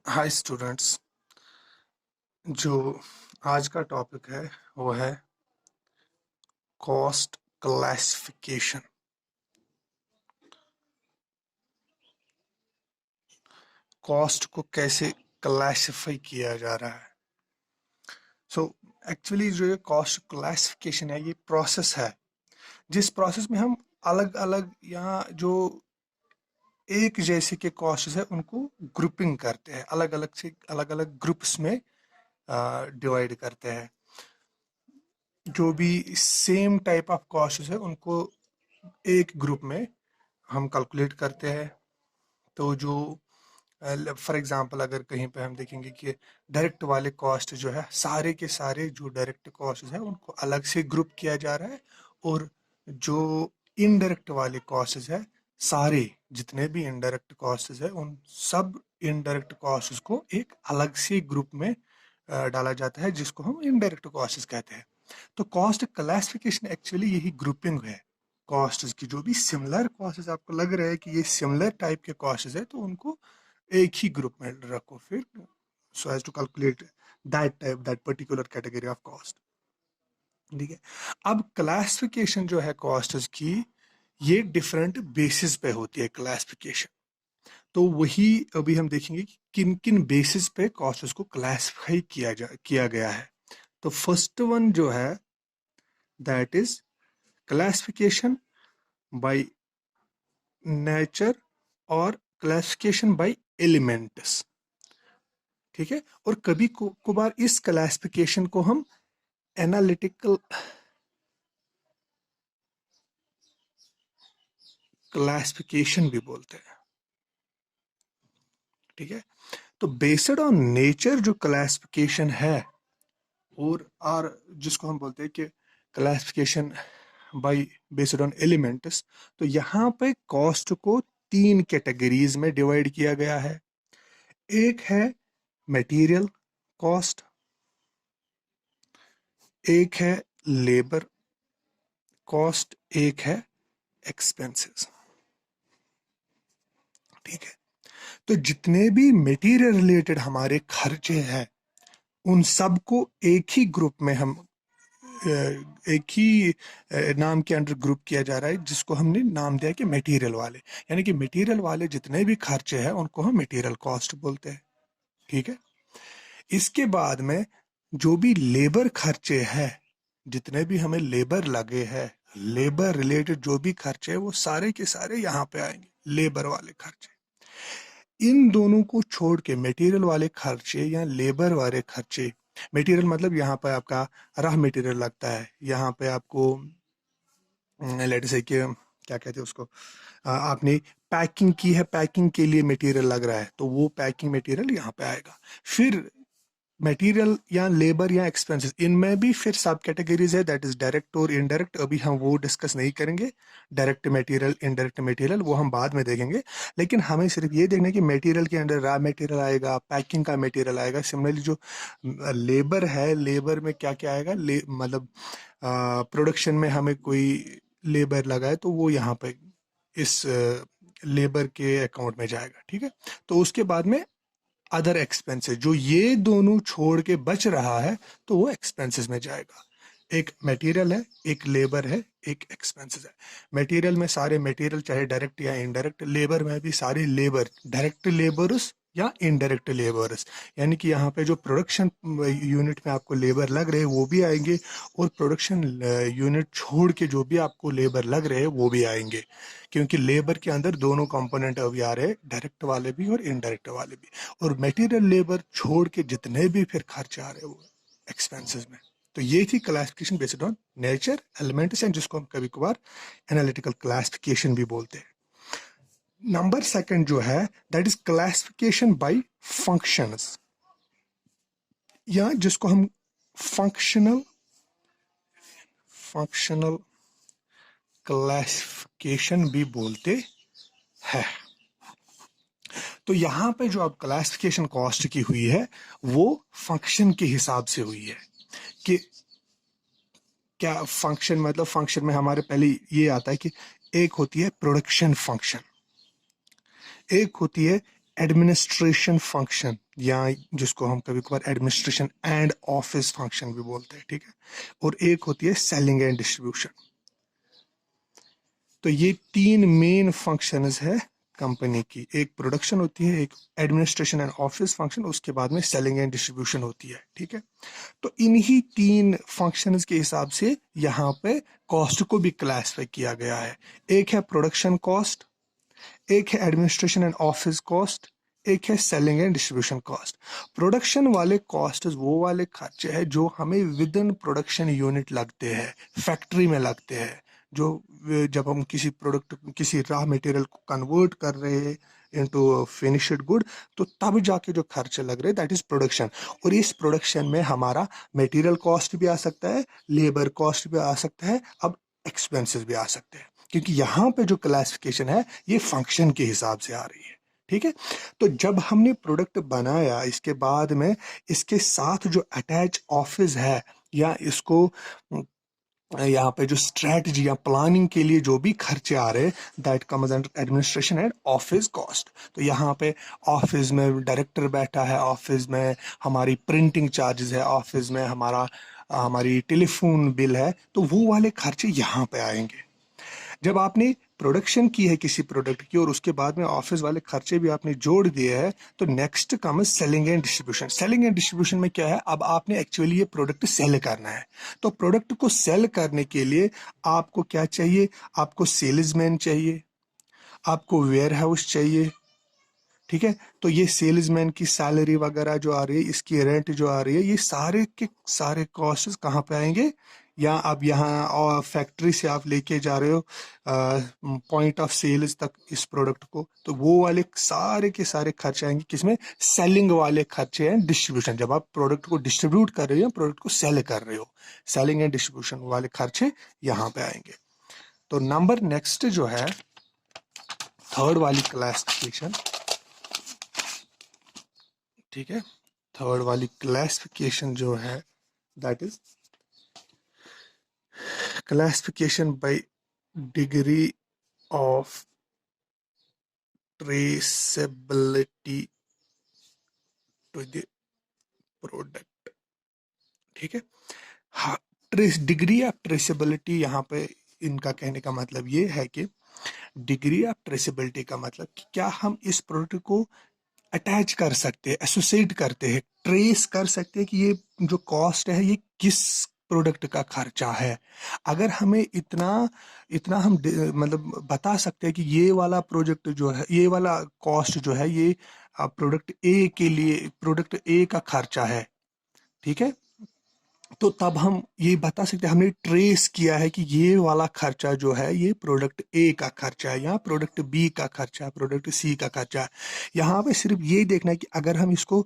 Hi students. जो आज का टॉपिक है वो है कॉस्ट क्लासिफिकेशन। कॉस्ट को कैसे क्लासिफाई किया जा रहा है। सो एक्चुअली जो ये कॉस्ट क्लासिफिकेशन है ये प्रोसेस है जिस प्रोसेस में हम अलग अलग या जो एक जैसे के कॉस्ट है उनको ग्रुपिंग करते हैं, अलग अलग से अलग अलग ग्रुप्स में डिवाइड करते हैं। जो भी सेम टाइप ऑफ कॉस्ट है उनको एक ग्रुप में हम कैलकुलेट करते हैं। तो जो फॉर एग्जांपल अगर कहीं पे हम देखेंगे कि डायरेक्ट वाले कॉस्ट जो है, सारे के सारे जो डायरेक्ट कॉस्ट है उनको अलग से ग्रुप किया जा रहा है, और जो इनडायरेक्ट वाले कॉस्ट है, सारे जितने भी इनडायरेक्ट कॉस्ट है उन सब इनडायरेक्ट कॉस्ट को एक अलग से ग्रुप में डाला जाता है जिसको हम इनडायरेक्ट कॉस्ट कहते हैं। तो कॉस्ट क्लासिफिकेशन एक्चुअली यही ग्रुपिंग है कॉस्ट की। जो भी सिमिलर कॉस्ट आपको लग रहा है कि ये सिमिलर टाइप के कॉस्ट है तो उनको एक ही ग्रुप में रखो फिर, so as to calculate that type that particular category of cost. ठीक है। अब क्लासिफिकेशन जो है कॉस्ट की, ये डिफरेंट बेसिस पे होती है क्लासिफिकेशन। तो वही अभी हम देखेंगे कि किन किन बेसिस पे कॉस्ट को क्लासिफाई किया गया है। तो फर्स्ट वन जो है that is classification by nature और क्लासिफिकेशन बाय एलिमेंट्स। ठीक है। और कभी कभार इस क्लासिफिकेशन को हम एनालिटिकल क्लासिफिकेशन भी बोलते हैं। ठीक है। तो बेस्ड ऑन नेचर जो क्लासिफिकेशन है, और जिसको हम बोलते हैं कि classification bye based on elements, तो यहाँ पे कॉस्ट को तीन कैटेगरीज में डिवाइड किया गया है। एक है मटेरियल कॉस्ट, एक है लेबर कॉस्ट, एक है एक्सपेंसेस। ठीक है। तो जितने भी मटेरियल रिलेटेड हमारे खर्चे हैं उन सबको एक ही ग्रुप में हम एक ही नाम के अंडर ग्रुप किया जा रहा है जिसको हमने नाम दिया कि मटेरियल वाले। यानी कि मटेरियल वाले जितने भी खर्चे हैं उनको हम मटेरियल कॉस्ट बोलते हैं। ठीक है। इसके बाद में जो भी लेबर खर्चे हैं, जितने भी हमें लेबर लगे हैं, लेबर रिलेटेड जो भी खर्चे हैं वो सारे के सारे यहाँ पे आएंगे, लेबर वाले खर्चे। इन दोनों को छोड़ के मटेरियल वाले खर्चे या लेबर वाले खर्चे, मटेरियल मतलब यहाँ पे आपका रॉ मटेरियल लगता है, यहाँ पे आपको लेट से कि क्या कहते हैं उसको, आपने पैकिंग की है, पैकिंग के लिए मटेरियल लग रहा है तो वो पैकिंग मटेरियल यहाँ पे आएगा। फिर मटेरियल या लेबर या एक्सपेंसेस, इनमें भी फिर सब कैटेगरीज है, दैट इज डायरेक्ट और इनडायरेक्ट। अभी हम वो डिस्कस नहीं करेंगे, डायरेक्ट मटेरियल इनडायरेक्ट मटेरियल वो हम बाद में देखेंगे। लेकिन हमें सिर्फ ये देखना है कि मटेरियल के अंदर रॉ मटेरियल आएगा, पैकिंग का मटेरियल आएगा। सिमिलरली जो लेबर है, लेबर में क्या क्या आएगा, मतलब प्रोडक्शन में हमें कोई लेबर लगा है तो वो यहाँ पे इस लेबर के अकाउंट में जाएगा। ठीक है। तो उसके बाद में अदर एक्सपेंसेस, जो ये दोनों छोड़ के बच रहा है तो वो एक्सपेंसेस में जाएगा। एक मटेरियल है, एक लेबर है, एक एक्सपेंसेस है। मटेरियल में सारे मटेरियल चाहे डायरेक्ट या इनडायरेक्ट, लेबर में भी सारे लेबर, डायरेक्ट लेबर्स या इनडायरेक्ट लेबर्स। यानी कि यहाँ पे जो प्रोडक्शन यूनिट में आपको लेबर लग रहे हैं वो भी आएंगे, और प्रोडक्शन यूनिट छोड़ के जो भी आपको लेबर लग रहे हैं वो भी आएंगे, क्योंकि लेबर के अंदर दोनों कंपोनेंट अभी आ रहे हैं, डायरेक्ट वाले भी और इनडायरेक्ट वाले भी। और मटेरियल लेबर छोड़ के जितने भी फिर खर्चे आ रहे हैं वो एक्सपेंसेस में। तो ये थी classification based on nature, elements, and जिसको हम कभी कभार एनालिटिकल क्लासिफिकेशन भी बोलते हैं। नंबर सेकंड जो है that is classification bye functions, या जिसको हम फंक्शनल फंक्शनल क्लासिफिकेशन भी बोलते हैं। तो यहाँ पे जो अब क्लासिफिकेशन कॉस्ट की हुई है वो फंक्शन के हिसाब से हुई है। कि क्या फंक्शन, मतलब फंक्शन में हमारे पहले ये आता है कि एक होती है प्रोडक्शन फंक्शन, एक होती है एडमिनिस्ट्रेशन फंक्शन, या जिसको हम कभी कभार एडमिनिस्ट्रेशन एंड ऑफिस फंक्शन भी बोलते हैं, ठीक है। और एक होती है सेलिंग एंड डिस्ट्रीब्यूशन। तो ये तीन मेन फंक्शंस है कंपनी की, एक प्रोडक्शन होती है, एक एडमिनिस्ट्रेशन एंड ऑफिस फंक्शन, उसके बाद में सेलिंग एंड डिस्ट्रीब्यूशन होती है, ठीक है। तो इन्हीं तीन फंक्शंस के हिसाब से यहाँ पे कॉस्ट को भी क्लासिफाई किया गया है। एक है प्रोडक्शन कॉस्ट, एक है एडमिनिस्ट्रेशन एंड ऑफिस कॉस्ट, एक है selling and distribution cost. Production वाले कॉस्ट वो वाले खर्चे हैं जो हमें विद इन प्रोडक्शन यूनिट लगते हैं, फैक्ट्री में लगते हैं। जो जब हम किसी प्रोडक्ट, किसी रॉ मटेरियल को कन्वर्ट कर रहे हैं इनटू फिनिश्ड गुड, तो तब जाके जो खर्चे लग रहे हैं दैट इज प्रोडक्शन। और इस प्रोडक्शन में हमारा मटेरियल कॉस्ट भी आ सकता है, लेबर कॉस्ट भी आ सकता है, अब एक्सपेंसेस भी आ सकते हैं, क्योंकि यहाँ पे जो क्लासिफिकेशन है ये फंक्शन के हिसाब से आ रही है, ठीक है। तो जब हमने प्रोडक्ट बनाया, इसके बाद में इसके साथ जो अटैच ऑफिस है, या इसको यहाँ पे जो स्ट्रेटजी या प्लानिंग के लिए जो भी खर्चे आ रहे हैं, that comes under administration and office cost. तो यहाँ पे ऑफिस में डायरेक्टर बैठा है, ऑफिस में हमारी प्रिंटिंग चार्जेस है, ऑफिस में हमारी टेलीफोन बिल है, तो वो वाले खर्चे यहाँ पे आएंगे। जब आपने प्रोडक्शन की है किसी प्रोडक्ट की और उसके बाद में ऑफिस वाले खर्चे भी आपने जोड़ दिए हैं, तो नेक्स्ट कम है selling and distribution. Selling and distribution में क्या है, अब आपने एक्चुअली ये प्रोडक्ट सेल करना है। तो प्रोडक्ट को सेल करने के लिए आपको क्या चाहिए, आपको सेल्समैन चाहिए, आपको वेयर हाउस चाहिए, ठीक है। तो ये सेल्समैन की सैलरी वगैरह जो आ रही है, इसकी रेंट जो आ रही है, ये सारे के सारे कॉस्ट कहाँ पे आएंगे, या अब यहाँ और फैक्ट्री से आप लेके जा रहे हो पॉइंट ऑफ सेल्स तक इस प्रोडक्ट को, तो वो वाले सारे के सारे खर्चे आएंगे किसमें, सेलिंग वाले खर्चे हैं, डिस्ट्रीब्यूशन। जब आप प्रोडक्ट को डिस्ट्रीब्यूट कर रहे हो, प्रोडक्ट को सेल कर रहे हो, सेलिंग एंड डिस्ट्रीब्यूशन वाले खर्चे यहाँ पे आएंगे। तो नंबर नेक्स्ट जो है, थर्ड वाली क्लासिफिकेशन, ठीक है। थर्ड वाली क्लासिफिकेशन जो है that is classification by degree of traceability to the product, ठीक है। हाँ, ट्रेस डिग्री ऑफ ट्रेसेबिलिटी, यहाँ पे इनका कहने का मतलब ये है कि डिग्री ऑफ ट्रेसेबिलिटी का मतलब कि क्या हम इस प्रोडक्ट को अटैच कर सकते हैं, एसोसिएट करते हैं, ट्रेस कर सकते हैं कि ये जो कॉस्ट है ये किस प्रोडक्ट का खर्चा है। अगर हमें इतना इतना हम मतलब बता सकते हैं कि ये वाला प्रोजेक्ट जो है, ये वाला कॉस्ट जो है, ये प्रोडक्ट ए के लिए, प्रोडक्ट ए का खर्चा है, ठीक है। तो तब हम ये बता सकते हैं, हमने ट्रेस किया है कि ये वाला खर्चा जो है ये प्रोडक्ट ए का खर्चा है, या प्रोडक्ट बी का खर्चा है, प्रोडक्ट सी का खर्चा है। यहाँ पे सिर्फ ये देखना है कि अगर हम इसको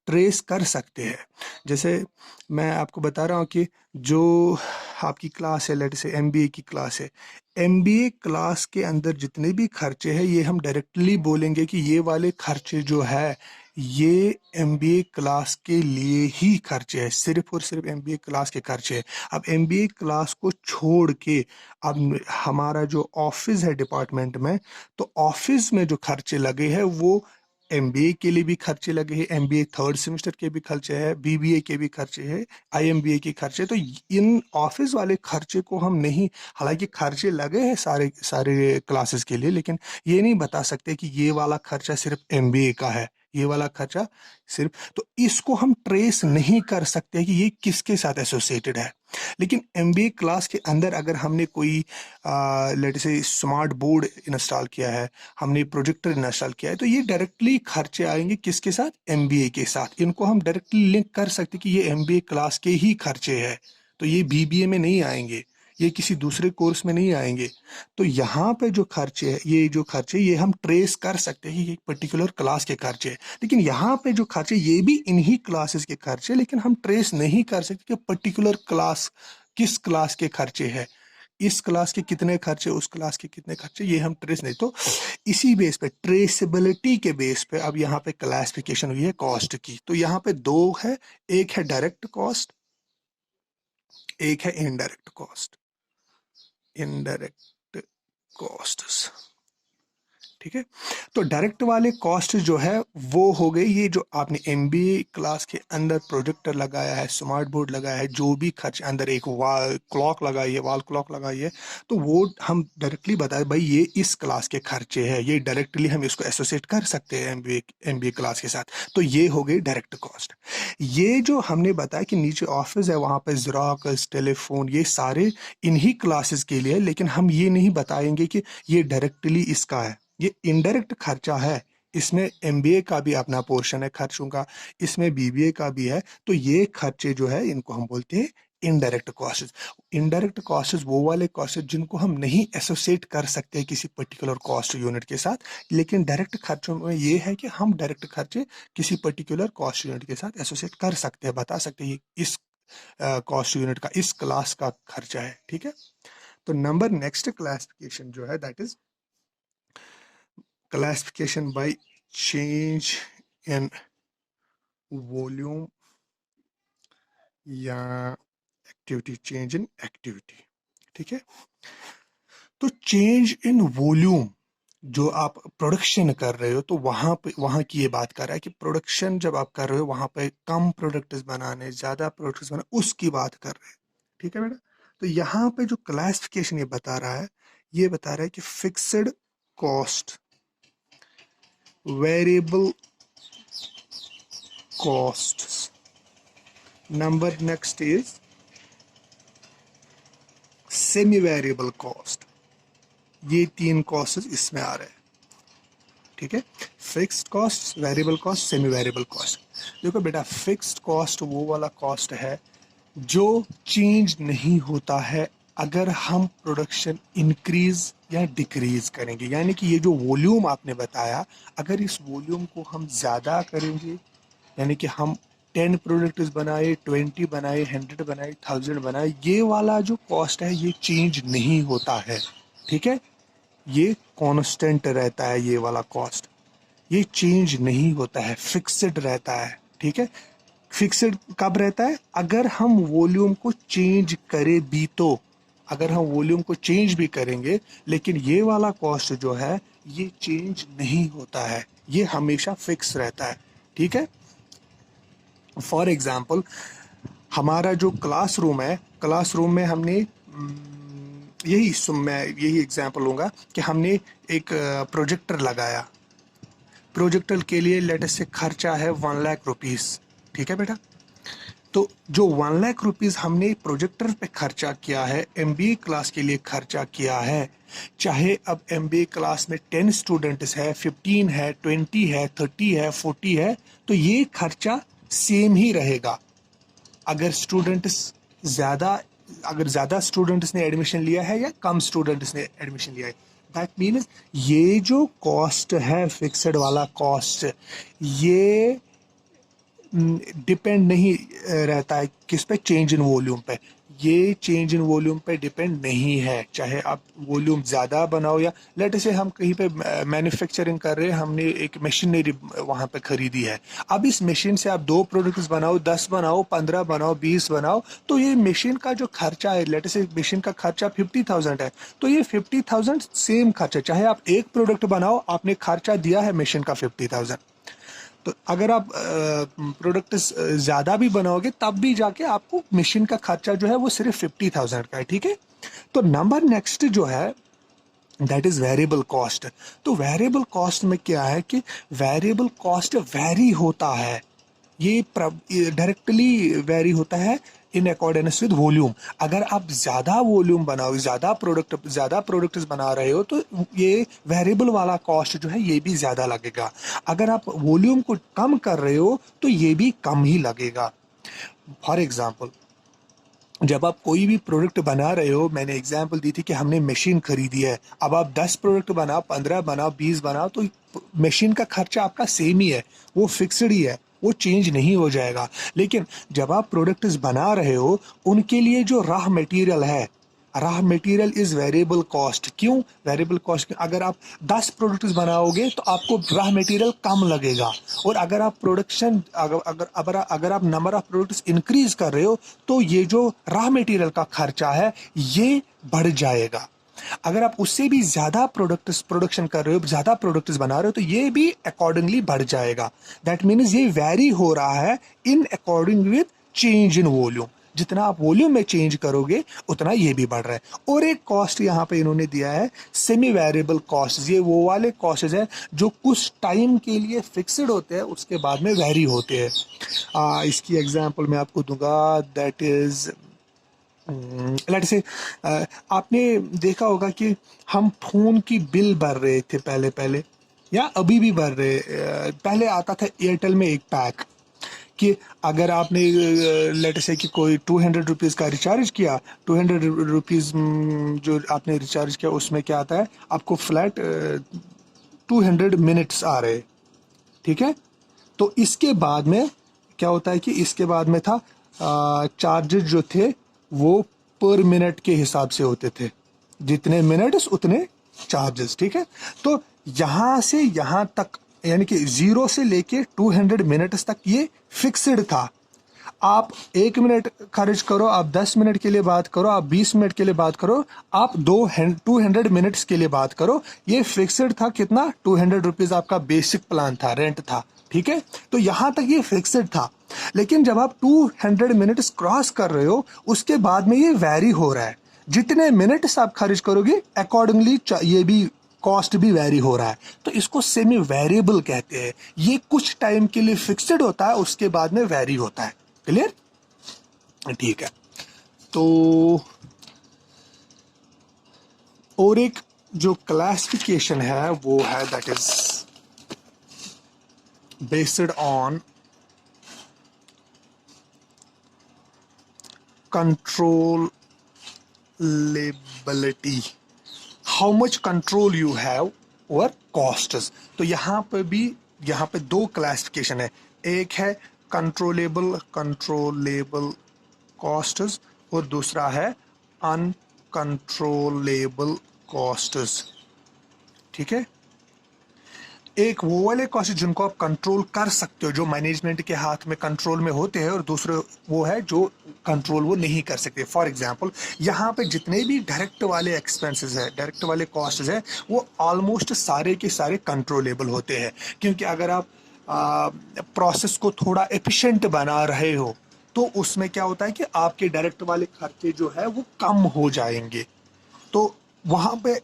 ट्रेस कर सकते हैं, जैसे मैं आपको बता रहा हूँ कि जो आपकी क्लास है, लेट से एमबीए की क्लास है, एमबीए क्लास के अंदर जितने भी खर्चे हैं ये हम डायरेक्टली बोलेंगे कि ये वाले खर्चे जो है ये एमबीए क्लास के लिए ही खर्चे है, सिर्फ और सिर्फ एमबीए क्लास के खर्चे है। अब एमबीए क्लास को छोड़ के अब हमारा जो ऑफिस है डिपार्टमेंट में, तो ऑफिस में जो खर्चे लगे हैं वो एमबीए के लिए भी खर्चे लगे हैं, एमबीए थर्ड सेमेस्टर के भी खर्चे हैं, बीबीए के भी खर्चे हैं, आईएमबीए के खर्चे। तो इन ऑफिस वाले खर्चे को हम नहीं, हालांकि खर्चे लगे हैं सारे सारे क्लासेस के लिए, लेकिन ये नहीं बता सकते कि ये वाला खर्चा सिर्फ एमबीए का है, ये वाला खर्चा सिर्फ, तो इसको हम ट्रेस नहीं कर सकते कि ये किसके साथ एसोसिएटेड है। लेकिन एमबीए क्लास के अंदर अगर हमने कोई लेट से स्मार्ट बोर्ड इंस्टॉल किया है, हमने प्रोजेक्टर इंस्टॉल किया है, तो ये डायरेक्टली खर्चे आएंगे किसके साथ, एमबीए के साथ। इनको हम डायरेक्टली लिंक कर सकते कि ये एमबीए क्लास के ही खर्चे हैं, तो ये बीबीए में नहीं आएंगे, ये किसी दूसरे कोर्स में नहीं आएंगे। तो यहाँ पे जो खर्चे है, ये जो खर्चे ये हम ट्रेस कर सकते हैं, ये पर्टिकुलर क्लास के खर्चे हैं। लेकिन यहाँ पे जो खर्चे ये भी इन्हीं क्लासेस के खर्चे, लेकिन हम ट्रेस नहीं कर सकते कि पर्टिकुलर क्लास किस क्लास के खर्चे है, इस क्लास के कितने खर्चे, उस क्लास के कितने खर्चे, ये हम ट्रेस नहीं। तो इसी बेस पे, ट्रेसेबिलिटी के बेस पे अब यहाँ पे क्लासिफिकेशन हुई है कॉस्ट की। तो यहाँ पे दो है, एक है डायरेक्ट कॉस्ट, एक है इनडायरेक्ट कॉस्ट। इनडायरेक्ट कॉस्ट्स, ठीक है। तो डायरेक्ट वाले कॉस्ट जो है वो हो गई, ये जो आपने एमबीए क्लास के अंदर प्रोजेक्टर लगाया है, स्मार्ट बोर्ड लगाया है, जो भी खर्च अंदर एक क्लॉक लगाई है, वॉल क्लॉक लगाई है, तो वो हम डायरेक्टली बताए भाई ये इस क्लास के खर्चे हैं, ये डायरेक्टली हम इसको एसोसिएट कर सकते हैं एमबीए क्लास के साथ। तो ये हो गई डायरेक्ट कॉस्ट। ये जो हमने बताया कि नीचे ऑफिस है, वहां पे ज़ेरॉक्स, टेलीफोन, ये सारे इन्हीं क्लासेस के लिए, लेकिन हम ये नहीं बताएंगे कि ये डायरेक्टली इसका है, ये इनडायरेक्ट खर्चा है। इसमें एमबीए का भी अपना पोर्शन है खर्चों का, इसमें बीबीए का भी है। तो ये खर्चे जो है इनको हम बोलते हैं इनडायरेक्ट कॉस्ट्स। इनडायरेक्ट कॉस्ट्स वो वाले कॉस्ट जिनको हम नहीं एसोसिएट कर सकते किसी पर्टिकुलर कॉस्ट यूनिट के साथ, लेकिन डायरेक्ट खर्चों में ये है कि हम डायरेक्ट खर्चे किसी पर्टिकुलर कॉस्ट यूनिट के साथ एसोसिएट कर सकते हैं, बता सकते हैं इस कॉस्ट यूनिट का, इस क्लास का खर्चा है। ठीक है। तो नंबर नेक्स्ट क्लासिफिकेशन जो है that is classification by change in volume या एक्टिविटी, चेंज इन एक्टिविटी। ठीक है। तो चेंज इन वॉल्यूम, जो आप प्रोडक्शन कर रहे हो, तो वहां पे, वहां की ये बात कर रहा है कि प्रोडक्शन जब आप कर रहे हो वहां पे कम प्रोडक्ट्स बनाने, ज्यादा प्रोडक्ट्स बनाने, उसकी बात कर रहे हैं। ठीक है बेटा। तो यहाँ पे जो क्लासिफिकेशन ये बता रहा है, ये बता रहा है कि fixed cost, variable costs. Number next is semi variable cost. ये तीन कॉस्ट इसमें आ रहे हैं। ठीक है। Fixed cost, variable cost, semi variable cost. देखो बेटा, फिक्स्ड कॉस्ट वो वाला कॉस्ट है जो चेंज नहीं होता है अगर हम प्रोडक्शन इंक्रीज या डिक्रीज करेंगे। यानी कि ये जो वॉल्यूम आपने बताया, अगर इस वॉल्यूम को हम ज़्यादा करेंगे, यानी कि हम 10 प्रोडक्ट्स बनाए, 20 बनाए, 100 बनाए, 1000 बनाए, ये वाला जो कॉस्ट है ये चेंज नहीं होता है। ठीक है। ये कांस्टेंट रहता है, ये वाला कॉस्ट, ये चेंज नहीं होता है, फिक्स्ड रहता है। ठीक है। फिक्स्ड कब रहता है? अगर हम वॉल्यूम को चेंज करें भी, तो अगर हम वॉल्यूम को चेंज भी करेंगे, लेकिन ये वाला कॉस्ट जो है ये चेंज नहीं होता है, ये हमेशा फिक्स रहता है। ठीक है। फॉर एग्जाम्पल, हमारा जो क्लासरूम है, क्लासरूम में हमने मैं यही एग्जाम्पल लूँगा कि हमने एक प्रोजेक्टर लगाया। प्रोजेक्टर के लिए लेट से खर्चा है 1 लाख रुपीज़। ठीक है बेटा। तो जो 1 लाख रुपीज़ हमने प्रोजेक्टर पे खर्चा किया है, एमबीए क्लास के लिए खर्चा किया है, चाहे अब एमबीए क्लास में 10 स्टूडेंट्स है, 15 है, 20 है, 30 है, 40 है, तो ये खर्चा सेम ही रहेगा। अगर ज़्यादा स्टूडेंट्स ने एडमिशन लिया है या कम स्टूडेंट्स ने एडमिशन लिया है, दैट मीन्स ये जो कॉस्ट है, फिक्स्ड वाला कॉस्ट, ये डिपेंड नहीं रहता है किस पे, चेंज इन वॉल्यूम पे। ये चेंज इन वॉल्यूम पे डिपेंड नहीं है, चाहे आप वॉल्यूम ज़्यादा बनाओ या लेट से हम कहीं पे मैन्युफैक्चरिंग कर रहे हैं, हमने एक मशीनरी वहाँ पे खरीदी है, अब इस मशीन से आप 2 प्रोडक्ट्स बनाओ, 10 बनाओ, 15 बनाओ, 20 बनाओ, तो ये मशीन का जो खर्चा है, लेट से मशीन का खर्चा 50,000 है, तो ये 50,000 सेम खर्चा, चाहे आप एक प्रोडक्ट बनाओ, आपने खर्चा दिया है मशीन का 50,000। तो अगर आप प्रोडक्ट ज़्यादा भी बनाओगे तब भी जाके आपको मशीन का खर्चा जो है वो सिर्फ 50,000 का है। ठीक है। तो नंबर नेक्स्ट जो है दैट इज़ वेरिएबल कॉस्ट। तो वेरिएबल कॉस्ट में क्या है कि वेरिएबल कॉस्ट वेरी होता है, ये डायरेक्टली वेरी होता है इन अकॉर्डेंस विद वॉल्यूम। अगर आप ज़्यादा वॉल्यूम बनाओ, ज़्यादा प्रोडक्ट्स बना रहे हो, तो ये वेरिएबल वाला कॉस्ट जो है ये भी ज़्यादा लगेगा। अगर आप वॉल्यूम को कम कर रहे हो तो ये भी कम ही लगेगा। फॉर एग्जाम्पल, जब आप कोई भी प्रोडक्ट बना रहे हो, मैंने एग्जांपल दी थी कि हमने मशीन खरीदी है, अब आप 10 प्रोडक्ट बनाओ, 15 बनाओ, 20 बनाओ, तो मशीन का खर्चा आपका सेम ही है, वो फिक्स्ड ही है, वो चेंज नहीं हो जाएगा। लेकिन जब आप प्रोडक्ट्स बना रहे हो, उनके लिए जो रॉ मटेरियल है, raw material is variable cost. क्यों वेरिएबल कॉस्ट? अगर आप 10 प्रोडक्ट्स बनाओगे तो आपको रॉ मटेरियल कम लगेगा, और अगर आप प्रोडक्शन अगर आप नंबर ऑफ प्रोडक्ट्स इंक्रीज कर रहे हो तो ये जो रॉ मटेरियल का खर्चा है ये बढ़ जाएगा। अगर आप उससे भी ज्यादा प्रोडक्शन कर रहे हो, ज्यादा प्रोडक्ट्स बना रहे हो, तो ये भी अकॉर्डिंगली बढ़ जाएगा। दैट मीन्स ये वेरी हो रहा है in according with change in volume. जितना आप वॉल्यूम में चेंज करोगे उतना ये भी बढ़ रहा है। और एक कॉस्ट यहाँ पे इन्होंने दिया है सेमी वेरिएबल कॉस्ट। ये वो वाले कॉस्ट है जो कुछ टाइम के लिए फिक्स्ड होते हैं, उसके बाद में वेरी होते हैं। इसकी एग्जांपल मैं आपको दूंगा, दैट इज लेट से आपने देखा होगा कि हम फोन की बिल भर रहे थे पहले पहले, या अभी भी भर रहे। पहले आता था एयरटेल में एक पैक कि अगर आपने लेट से कि कोई 200 रुपीज़ का रिचार्ज किया, 200 रुपीज़ जो आपने रिचार्ज किया उसमें क्या आता है, आपको फ्लैट 200 मिनट्स आ रहे, ठीक है। तो इसके बाद में क्या होता है कि इसके बाद में था चार्जेस जो थे वो पर मिनट के हिसाब से होते थे, जितने मिनट्स उतने चार्जेस, ठीक है। तो यहां से यहां तक यानी कि 0 से लेके 200 मिनट्स तक ये फिक्स्ड था। आप 1 मिनट खर्च करो, आप 10 मिनट के लिए बात करो, आप 20 मिनट के लिए बात करो, आप 200 मिनट्स के लिए बात करो, ये फिक्स्ड था। कितना? 200 रुपीज आपका बेसिक प्लान था, रेंट था, ठीक है। तो यहां तक ये फिक्स्ड था। लेकिन जब आप 200 मिनट्स क्रॉस कर रहे हो, उसके बाद में ये वैरी हो रहा है। जितने मिनट्स आप खर्च करोगे अकॉर्डिंगली ये भी कॉस्ट भी वैरी हो रहा है। तो इसको सेमी वेरिएबल कहते हैं। ये कुछ टाइम के लिए फिक्स्ड होता है, उसके बाद में वैरी होता है। क्लियर? ठीक है। तो और एक जो क्लासिफिकेशन है वो है that is based on controllability, how much control you have over costs. तो यहाँ पे दो क्लासिफिकेशन है। एक है कंट्रोलेबल कॉस्ट्स और दूसरा है अनकंट्रोलेबल कॉस्ट्स, ठीक है। एक वो वाले कॉस्ट जिनको आप कंट्रोल कर सकते हो, जो मैनेजमेंट के हाथ में कंट्रोल में होते हैं, और दूसरे वो है जो कंट्रोल वो नहीं कर सकते। फॉर एग्जांपल यहाँ पे जितने भी डायरेक्ट वाले एक्सपेंसेस है, डायरेक्ट वाले कॉस्ट्स है, वो ऑलमोस्ट सारे के सारे कंट्रोलेबल होते हैं। क्योंकि अगर आप प्रोसेस को थोड़ा एफिशिएंट बना रहे हो तो उसमें क्या होता है कि आपके डायरेक्ट वाले खर्चे जो है वो कम हो जाएंगे। तो वहां पे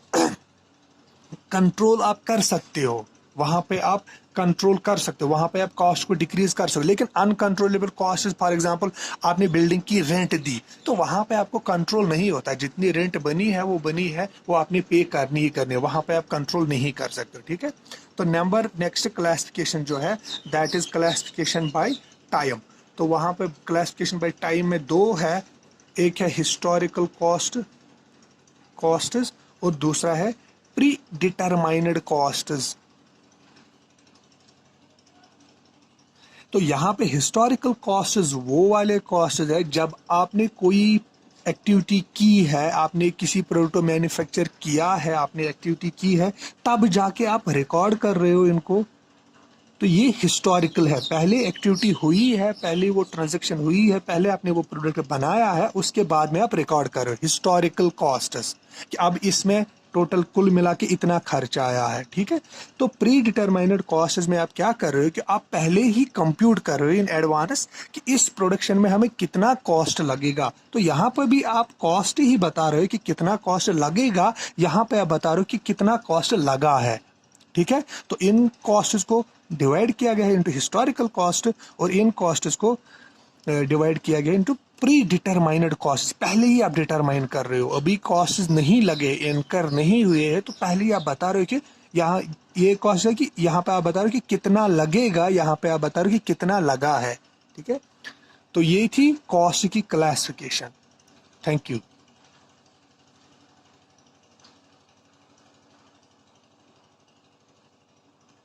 कंट्रोल आप कर सकते हो, वहां पे आप कंट्रोल कर सकते हो, वहां पे आप कॉस्ट को डिक्रीज कर सकते हो। लेकिन अनकंट्रोलेबल कॉस्ट, फॉर एग्जांपल आपने बिल्डिंग की रेंट दी, तो वहां पे आपको कंट्रोल नहीं होता। जितनी रेंट बनी है वो बनी है, वो आपने पे करनी ही करनी है, वहां पे आप कंट्रोल नहीं कर सकते, ठीक है। तो नेक्स्ट क्लासिफिकेशन जो है that is classification by time. तो वहां पे क्लासिफिकेशन बाय टाइम में दो है, एक है हिस्टोरिकल कॉस्ट्स और दूसरा है प्री डिटरमाइंड कॉस्ट्स। तो यहाँ पे हिस्टोरिकल कॉस्ट्स वो वाले कॉस्ट्स है जब आपने कोई एक्टिविटी की है, आपने किसी प्रोडक्ट को मैन्युफैक्चर किया है, आपने एक्टिविटी की है, तब जाके आप रिकॉर्ड कर रहे हो इनको। तो ये हिस्टोरिकल है, पहले एक्टिविटी हुई है, पहले वो ट्रांजैक्शन हुई है, पहले आपने वो प्रोडक्ट बनाया है, उसके बाद में आप रिकॉर्ड कर रहे हो हिस्टोरिकल कॉस्ट्स कि अब इसमें टोटल कुल मिला के इतना खर्चा आया है, ठीक है। तो प्री डिटरमाइंड कॉस्ट्स में आप क्या कर रहे हो कि आप पहले ही कंप्यूट कर रहे हो इन एडवांस कि इस प्रोडक्शन में हमें कितना कॉस्ट लगेगा। तो यहाँ पर भी आप कॉस्ट ही बता रहे हो कि कितना कॉस्ट लगेगा, यहाँ पे आप बता रहे हो कि कितना कॉस्ट लगा है, ठीक है। तो इन कॉस्ट्स को डिवाइड किया गया है इनटू हिस्टोरिकल कॉस्ट और इन कॉस्ट्स को डिवाइड किया गया इनटू प्री डिटरमाइंड कॉस्ट। पहले ही आप डिटरमाइन कर रहे हो, अभी कॉस्ट नहीं लगे, इनकर नहीं हुए हैं, तो पहले ही आप बता रहे हो कि यहाँ ये कॉस्ट है कि यहाँ पे आप बता रहे हो कि कितना लगेगा, यहाँ पे आप बता रहे हो कि कितना लगा है, ठीक है। तो ये थी कॉस्ट की क्लासिफिकेशन। Thank you.